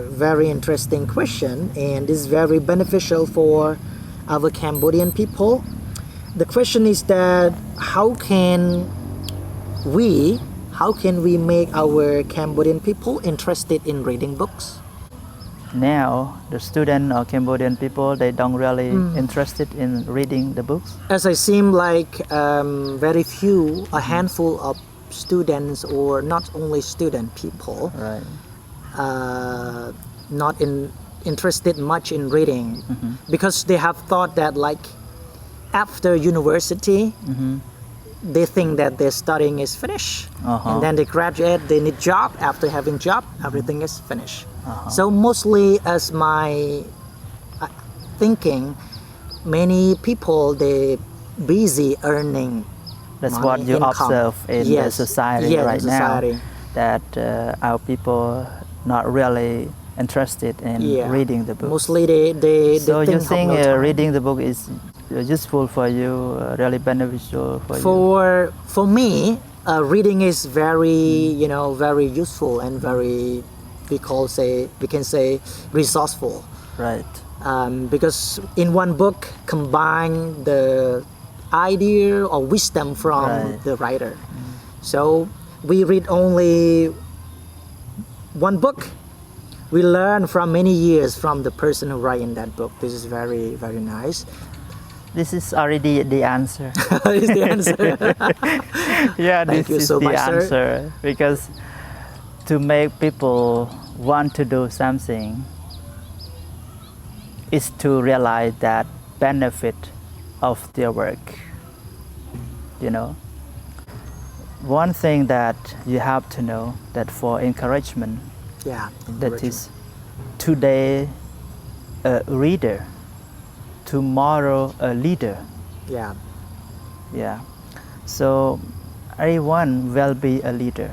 Very interesting question, and is very beneficial for our Cambodian people. The question is that we how can we make our Cambodian people interested in reading books? Now, the student or Cambodian people, they don't really interested in reading the books. As I seem like very few, a handful of students, or not only student people, Right. not interested much in reading, because they have thought that like after university, they think that their studying is finished, and then they graduate, they need job. After having job, everything is finished. So mostly, as my thinking, many people they busy earning. That's money, what you income. observe in the society Yes, right in society. now. That our people not really interested in reading the book. Mostly they So you think think of no time. reading the book is useful for you, really beneficial for you? For me, reading is very very useful and very we can say resourceful, Right. because in one book combine the idea or wisdom from Right. the writer. So we read only one book, we learn from many years from the person who write in that book. This is very, very nice. This is already the answer. Is the answer. Yeah, Thank this you is so the much, sir. answer. Because to make people want to do something is to realize that benefit of their work. You know, one thing that you have to know that for encouragement, Yeah. that is today a reader, tomorrow a leader. Yeah. Yeah. So everyone will be a leader.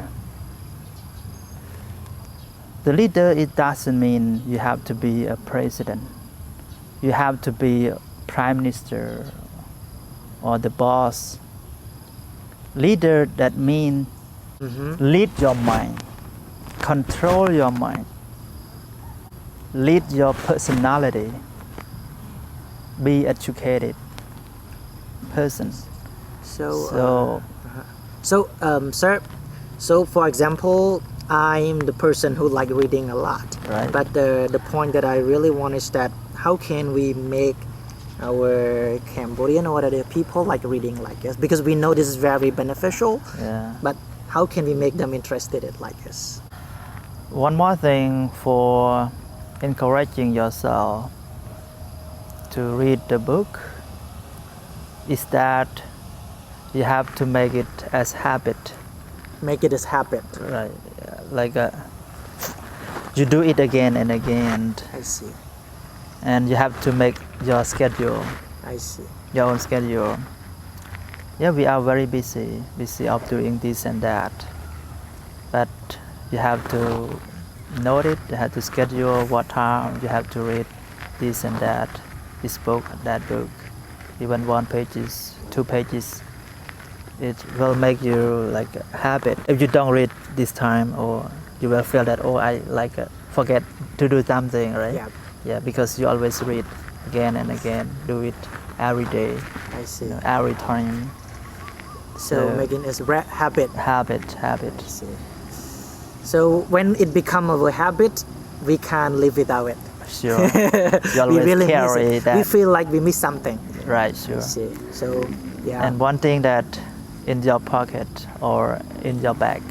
The leader, it doesn't mean you have to be a president. You have to be a prime minister or the boss. Leader, that means lead your mind, control your mind, lead your personality, be educated person. So, sir, so for example, I'm the person who like reading a lot. Right. But the point that I really want is that how can we make our Cambodian or other people like reading like us? Because we know this is very beneficial. Yeah. But how can we make them interested in like us? One more thing for encouraging yourself to read the book is that you have to make it as habit. Make it as habit. Right. Like you do it again and again, I see. and you have to make your schedule, I see. your own schedule. Yeah, we are very busy of doing this and that, but you have to note it. You have to schedule what time you have to read this and that, this book, that book, even 1 pages, 2 pages. It will make you like a habit. If you don't read this time, or you will feel that I forget to do something, right? Yeah. Yeah, because you always read again and again, do it every day, I see. every time. So making it as habit. Habit. I see. So when it becomes a habit, we can't live without it. Sure. You always We really miss carry it. that. We feel like we miss something. Right, sure. I see. So yeah. And one thing that in your pocket or in your bag,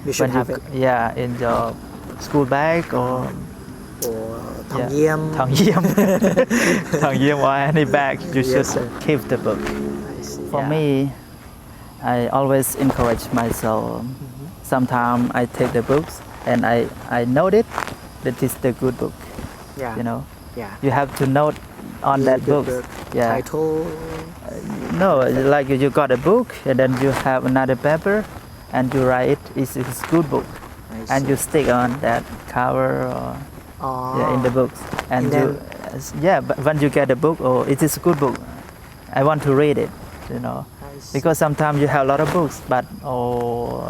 You should when have it. Yeah, in your school bag or Thong Yiem. Thong Yiem. Thong Yiem or any bag, you should Yes, sir. keep the book. I see. For me, I always encourage myself. Sometimes I take the books and I note it that is the good book. Yeah. You know, Yeah. you have to note on that Good book. Yeah. Title. No, like you got a book and then you have another paper and you write it's a good book, I and see. you stick on that cover or in the books, and And but when you get a book, it is a good book, I want to read it, I see. because sometimes you have a lot of books, but a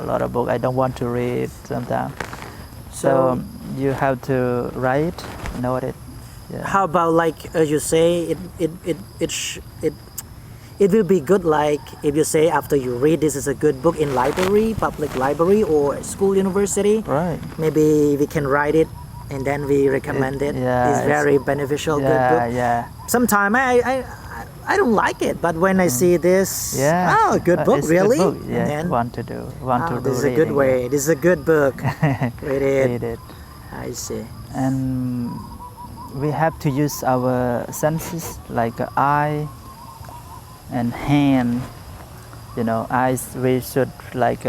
lot of books I don't want to read sometimes. So you have to write, note it. Yeah. How about like you say it will be good like if you say after you read this is a good book in library, public library or school university. Right. Maybe we can write it and then we recommend it. Yeah, It's very beneficial, good book. Yeah. Sometimes I don't like it, but when I see this, Yeah. oh, good book, it's really? Good book. Yeah. And then, Want to do this is a good reading. way. This is a good book. Read it. Read it. I see. And we have to use our senses like eye and hand. You know, eyes, we should like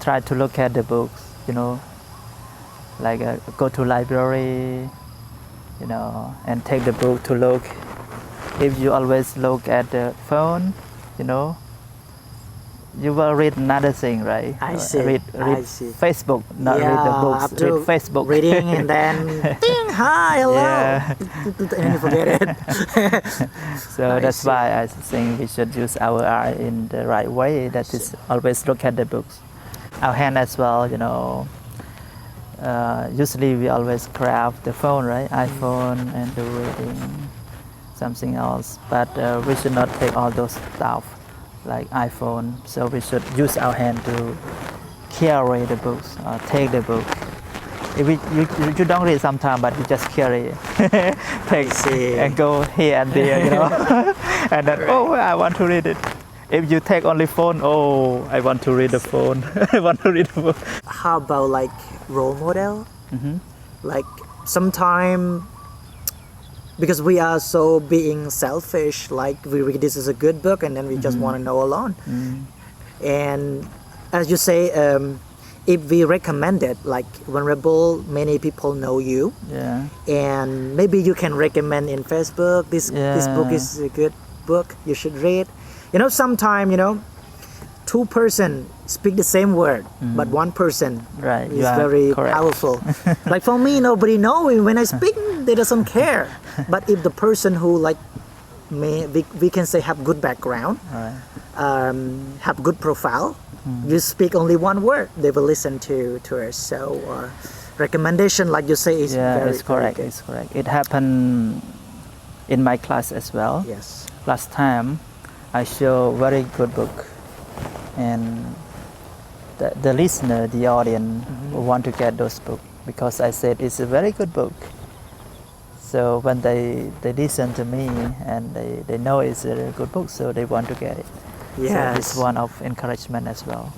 try to look at the books, you know, like go to library, you know, and take the book to look. If you always look at the phone, you know, you will read another thing, right? I see. Read I see. Facebook, not read the books. after Read Facebook. reading and then ding, hi, hello, Yeah. and you forget it. So I that's see. why I think we should use our eye in the right way. That is always look at the books. Our hand as well, you know. Usually we always grab the phone, right? iPhone and do reading, something else. But we should not take all those stuff like iPhone. So we should use our hand to carry the books or take the book. If you don't read sometimes, but you just carry it. Take see. and go here and there, you know. And then, oh, I want to read it. If you take only phone, oh, I want to read the phone. I want to read the book. How about like role model? Mm-hmm. Like sometime because we are so being selfish, like we read this is a good book and then we just want to know alone. And as you say, if we recommend it, like Venerable, many people know you, Yeah. and maybe you can recommend in Facebook, this book Yeah. is a good book, you should read. You know, sometime, you know, two person speak the same word, but one person Right. is you are very correct. powerful. Like for me, nobody know when I speak, they doesn't care. But if the person who like we can say have good background, Right. have good profile, you speak only one word, they will listen to us. So recommendation, like you say, is Yeah, very, it's correct. very good. It's correct. It happened in my class as well. Yes. Last time, I show very good book, and the listener, the audience, want to get those book because I said it's a very good book. So when they listen to me and they know it's a good book, so they want to get it. So Yes. it's one of encouragement as well.